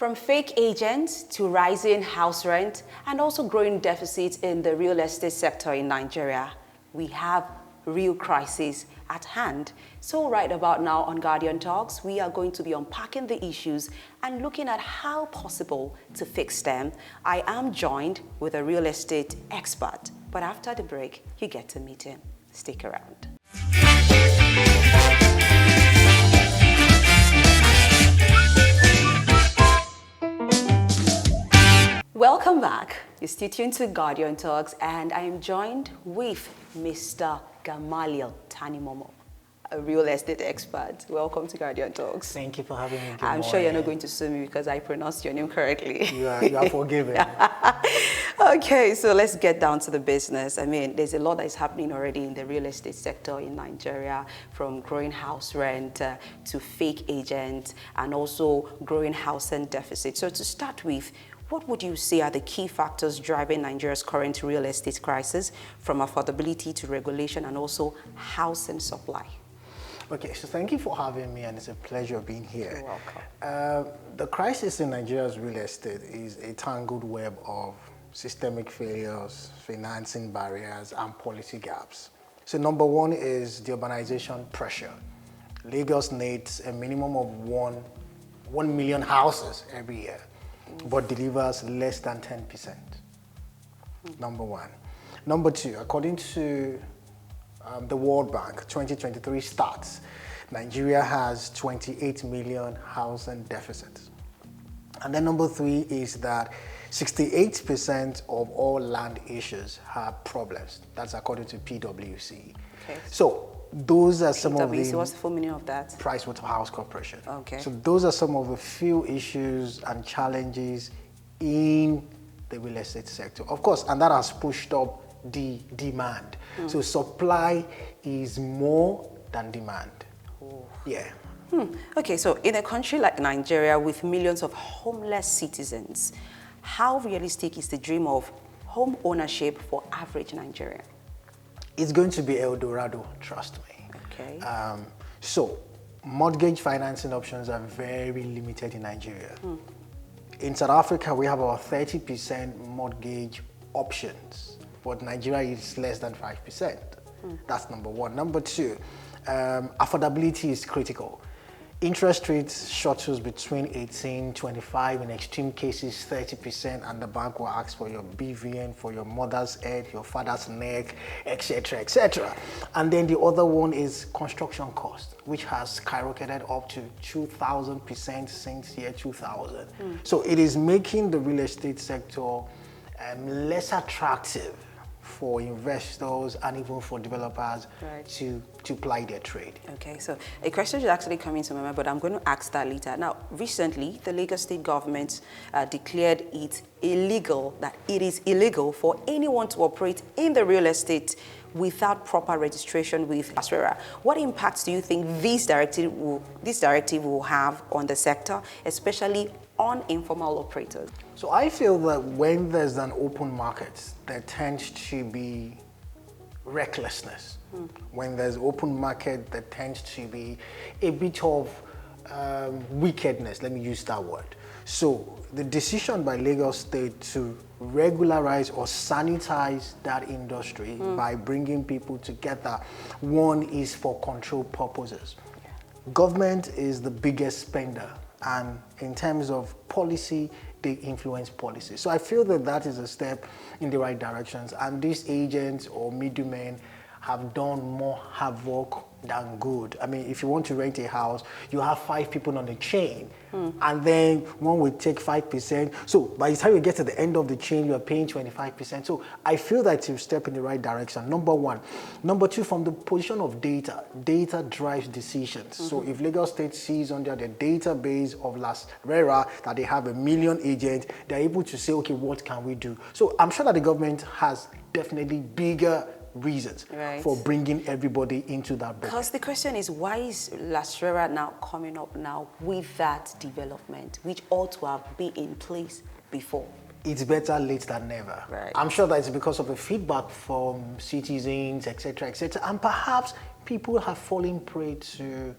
From fake agents to rising house rent and also growing deficits in the real estate sector in Nigeria, we have real crisis at hand. So right about now on Guardian Talks, we are going to be unpacking the issues and looking at how possible to fix them. I am joined with a real estate expert, but after the break, you get to meet him. Stick around. Welcome back. You're still tuned to Guardian Talks, and I am joined with Mr. Gamaliel Tanimomo, a real estate expert. Welcome to Guardian Talks. Thank you for having me. I'm sure you're not going to sue me because I pronounced your name correctly. You are forgiven. Okay, so let's get down to the business. I mean, there's a lot that is happening already in the real estate sector in Nigeria, from growing house rent to fake agents and also growing housing deficit. So to start with, what would you say are the key factors driving Nigeria's current real estate crisis, from affordability to regulation and also housing supply? Okay, so thank you for having me, and it's a pleasure being here. You're welcome. The crisis in Nigeria's real estate is a tangled web of systemic failures, financing barriers, and policy gaps. So number one is the urbanization pressure. Lagos needs a minimum of 1 million houses every year, but delivers less than 10%. Number one. Number two, according to the World Bank 2023 stats, Nigeria has 28 million housing deficits. And then number three is that 68% of all land issues have problems. That's according to PwC. Okay. So those are some of the... What's the full meaning of that? Pricewaterhouse Corporation. Okay. So those are some of the few issues and challenges in the real estate sector. Of course, and that has pushed up the demand. So supply is more than demand. Oh. Yeah. Okay, so in a country like Nigeria with millions of homeless citizens, how realistic is the dream of home ownership for average Nigerian? It's going to be El Dorado, trust me. Okay. So mortgage financing options are very limited in Nigeria. In South Africa, we have about 30% mortgage options, but Nigeria is less than 5%. That's number one. Number two, affordability is critical. Interest rates shuttles between 18, 25, in extreme cases 30%, and the bank will ask for your BVN, for your mother's head, your father's neck, etc., etc. And then the other one is construction cost, which has skyrocketed up to 2,000% since year 2000. So it is making the real estate sector less attractive for investors and even for developers to ply their trade. Okay, so a question is actually coming to my mind, but I'm going to ask that later. Now, recently, the Lagos State government declared it illegal, that it is illegal for anyone to operate in the real estate without proper registration with ASRERA. What impacts do you think this directive will have on the sector, especially on informal operators? So I feel that when there's an open market, there tends to be recklessness. When there's open market, there tends to be a bit of wickedness, let me use that word. So the decision by Lagos State to regularize or sanitize that industry by bringing people together, one is for control purposes. Government is the biggest spender, and in terms of policy, they influence policy. So I feel that that is a step in the right directions, and these agents or middlemen have done more havoc than good. I mean, if you want to rent a house, you have 5 people on the chain, and then one will take 5%. So by the time you get to the end of the chain, you are paying 25%. So I feel that it's a step in the right direction, number one. Number two, from the position of data drives decisions. So if Lagos State sees under the database of ASRERA that they have 1 million agents, they're able to say, okay, what can we do? So I'm sure that the government has definitely bigger reasons for bringing everybody into that bucket. Because the question is, why is ASRERA now coming up now with that development, which ought to have been in place before? It's better late than never. I'm sure that it's because of the feedback from citizens, etc., etc., and perhaps people have fallen prey to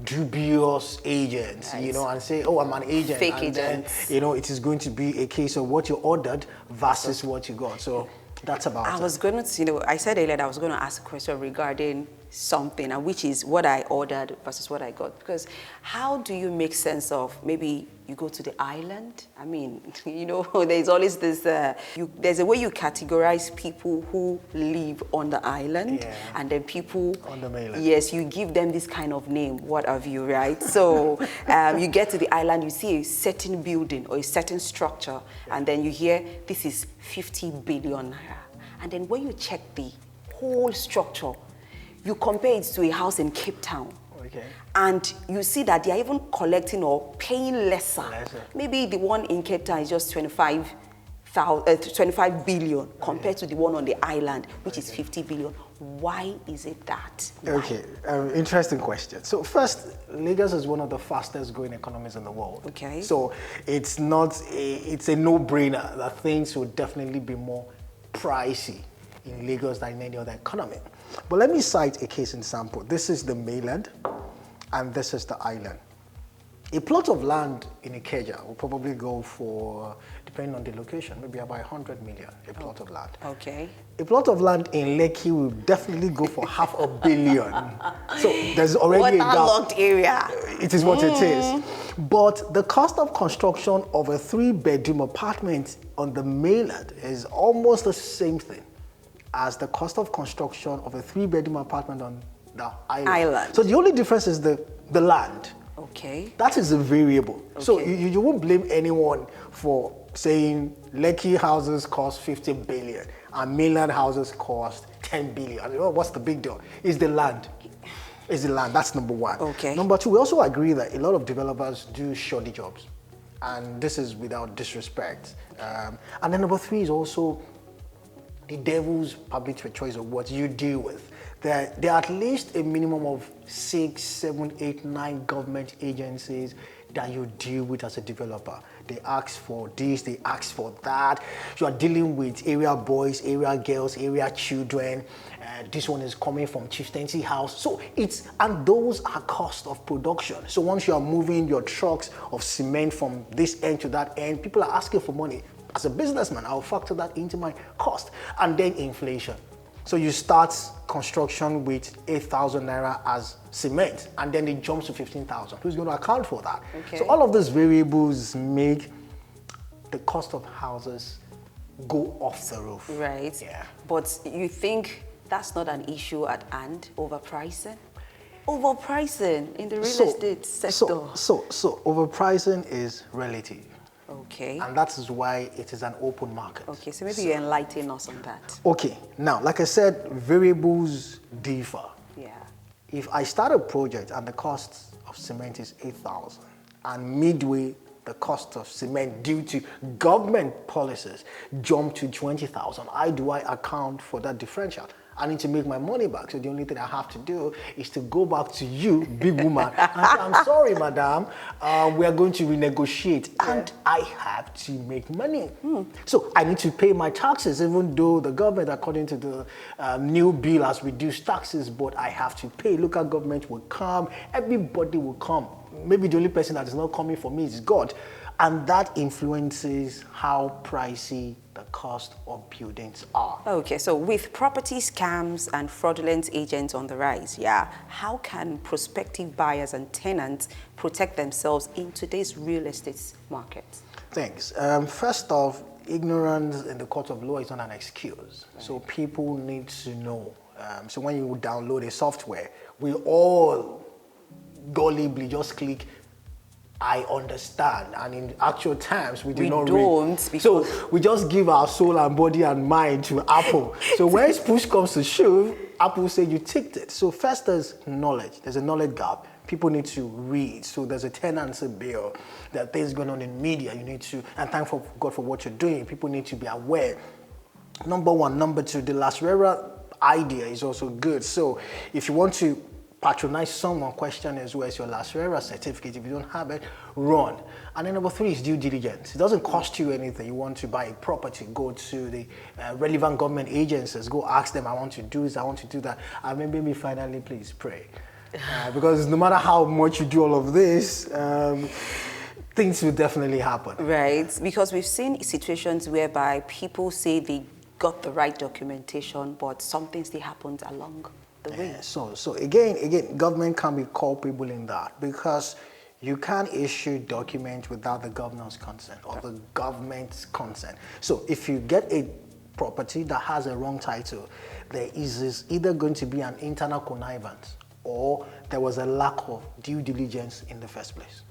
dubious agents, Right. you know, and say, oh, I'm an agent. Fake and agents. Then, you know, it is going to be a case of what you ordered versus what you got. So that's about I it. was going to, you know, I said earlier that I was going to ask a question regarding something, and which is what I ordered versus what I got. Because how do you make sense of, maybe you go to the island? I mean, you know, there's always this, there's a way you categorize people who live on the island, Yeah. and then people On the mainland. Yes, you give them this kind of name, what have you, right? So you get to the island, you see a certain building or a certain structure, and then you hear this is 50 billion naira. And then when you check the whole structure, you compare it to a house in Cape Town. Okay. And you see that they are even collecting or paying lesser. Lesser. Maybe the one in Cape Town is just 25 billion compared to the one on the island, which is 50 billion. Why is it that? Why? Okay, interesting question. So first, Lagos is one of the fastest growing economies in the world. Okay. So it's a no-brainer that things will definitely be more pricey in Lagos than in any other economy. But let me cite a case in sample. This is the mainland, and this is the island. A plot of land in Ikeja will probably go for, depending on the location, maybe about 100 million, a plot of land. Okay. A plot of land in Lekki will definitely go for 500 million. So there's already a gap. Waterlogged area. It is what it is. But the cost of construction of a 3-bedroom apartment on the mainland is almost the same thing as the cost of construction of a 3-bedroom apartment on the island. So the only difference is the land. Okay. That is a variable. Okay. So you won't blame anyone for saying Lekki houses cost 50 billion and mainland houses cost 10 billion. I mean, what's the big deal? It's the land. It's the land. That's number one. Okay. Number two, we also agree that a lot of developers do shoddy jobs. And this is without disrespect. And then number three is also the devil's public choice of what you deal with. There are at least a minimum of 6, 7, 8, 9 government agencies that you deal with as a developer. They ask for this, they ask for that. You are dealing with area boys, area girls, area children. This one is coming from chieftaincy house. So and those are cost of production. So once you are moving your trucks of cement from this end to that end, people are asking for money. As a businessman, I'll factor that into my cost. And then inflation. So you start construction with 8,000 naira as cement, and then it jumps to 15,000. Who's going to account for that? Okay. So all of these variables make the cost of houses go off the roof. Right. Yeah. But you think that's not an issue at hand, overpricing? Overpricing in the real estate sector. So overpricing is relative. Okay. And that is why it is an open market. Okay, so maybe you enlighten us on that. Okay, now, like I said, variables differ. Yeah. If I start a project and the cost of cement is 8,000, and midway the cost of cement due to government policies jump to 20,000, how do I account for that differential? I need to make my money back. So the only thing I have to do is to go back to you, big woman, and say, I'm sorry, madam, we are going to renegotiate. Yeah. And I have to make money. So I need to pay my taxes, even though the government, according to the new bill, has reduced taxes, but I have to pay. Local government will come, everybody will come. Maybe the only person that is not coming for me is God. And that influences how pricey the cost of buildings are. Okay, so with property scams and fraudulent agents on the rise, how can prospective buyers and tenants protect themselves in today's real estate market? Thanks. First off, ignorance in the court of law is not an excuse. Right. So people need to know. So when you download a software, we all gullibly just click I understand, and in actual terms, we don't read. So we just give our soul and body and mind to Apple. So when push comes to shove, Apple say you ticked it. So first there's knowledge. There's a knowledge gap. People need to read. So there's a tenancy bill. There are things going on in media. You need to, and thank God for what you're doing. People need to be aware. Number one. Number two, the Las Rera idea is also good. So if you want to patronize someone, question is where's your Las Rera certificate. If you don't have it, run. And then number three is due diligence. It doesn't cost you anything. You want to buy a property, go to the relevant government agencies, go ask them, I want to do this, I want to do that. And maybe finally, please pray. because no matter how much you do all of this, things will definitely happen. Right, because we've seen situations whereby people say they got the right documentation, but something still happens along the way. So again, government can be culpable in that, because you can't issue documents without the governor's consent or the government's consent. So if you get a property that has a wrong title, there is either going to be an internal connivance or there was a lack of due diligence in the first place.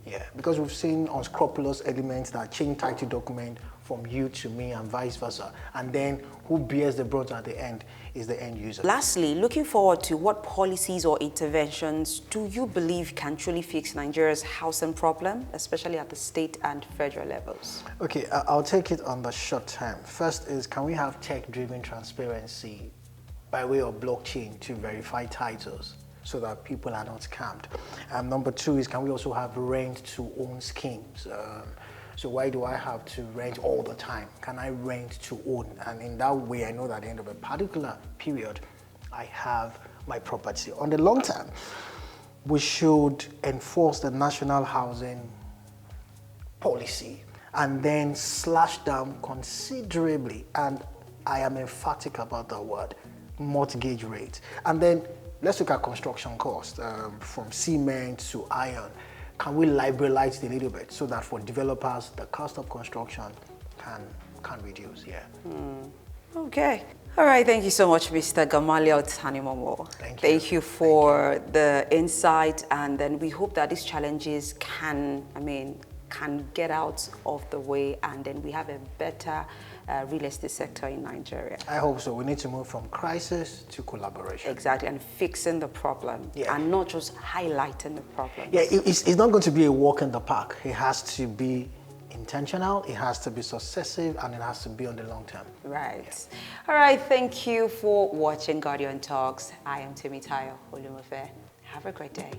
Yeah, because we've seen unscrupulous elements that change title document from you to me and vice versa. And then who bears the brunt at the end is the end user. Lastly, looking forward to what policies or interventions do you believe can truly fix Nigeria's housing problem, especially at the state and federal levels? Okay, I'll take it on the short term. First is, can we have tech-driven transparency by way of blockchain to verify titles so that people are not scammed? And number two is, can we also have rent-to-own schemes? So why do I have to rent all the time? Can I rent to own? And in that way, I know that at the end of a particular period, I have my property. On the long term, we should enforce the national housing policy and then slash down considerably, and I am emphatic about that word, mortgage rate. And then let's look at construction costs, from cement to iron. Can we liberalize it a little bit so that for developers, the cost of construction can reduce? Yeah. Okay. All right. Thank you so much, Mr. Gamaliel Tanimomo. Thank you. Thank you for the insight, and then we hope that these challenges can get out of the way, and then we have a better real estate sector in Nigeria. I hope so. We need to move from crisis to collaboration. Exactly, and fixing the problem, and not just highlighting the problem. Yeah, it's not going to be a walk in the park. It has to be intentional, it has to be successive, and it has to be on the long term. Right. Yeah. All right, thank you for watching Guardian Talks. I am Temitayo Olumofe. Have a great day.